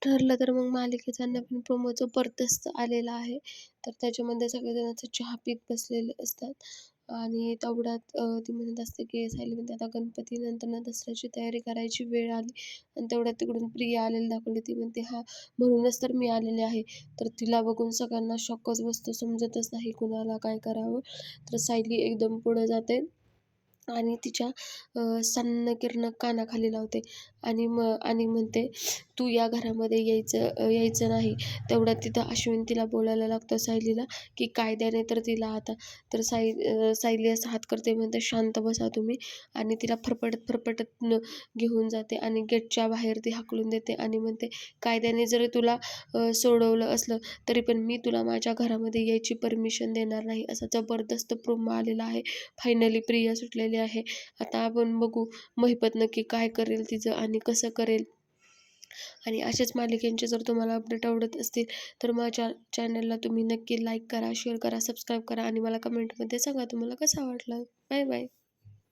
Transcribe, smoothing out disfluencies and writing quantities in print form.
ठरलं तर मग मालिकेचा नवीन प्रोमो जबरदस्त आलेला आहे. तर त्याच्यामध्ये सगळेजण चहा पीत बसलेले असतात आणि तेवढ्यात ती म्हणत असते, की सायली म्हणते, "आता गणपतीनंतर ना दसऱ्याची तयारी करायची वेळ आली." आणि तेवढ्यात तिकडून प्रिया आलेली दाखवली. ती म्हणते, "हां, म्हणूनच तर मी आलेले आहे." तर तिला बघून सगळ्यांना शॉकच बसतो, समजतच नाही कुणाला काय करावं. तर सायली एकदम पुढे जाते आणि तिच्या सन्न किरणं कानाखाली लावते आणि म्हणते, "तू या घरामध्ये यायचं नाही." तेवढ्यात तिथं अश्विन तिला बोलायला लागतं सायलीला, की "कायद्याने तर तिला आता." तर सायली असा हात करते, म्हणते, "शांत बसा तुम्ही." आणि तिला फरफटत घेऊन जाते आणि गेटच्या बाहेर ती हाकलून देते आणि म्हणते, "कायद्याने जरी तुला सोडवलं असलं, तरी पण मी तुला माझ्या घरामध्ये यायची परमिशन देणार नाही." असा जबरदस्त प्रोमो आलेला आहे. फायनली प्रिया सुटलेली आहे. आता आपण बघू महिपत नक्की काय करेल तिचं आणि कसं करेल. आणि अशाच मालिकेंचे जर तुम्हाला अपडेट आवडत असतील, तर माझ्या चॅनलला तुम्ही नक्की लाईक करा, शेअर करा, सबस्क्राईब करा आणि मला कमेंटमध्ये सांगा तुम्हाला कसा वाटला. Bye bye.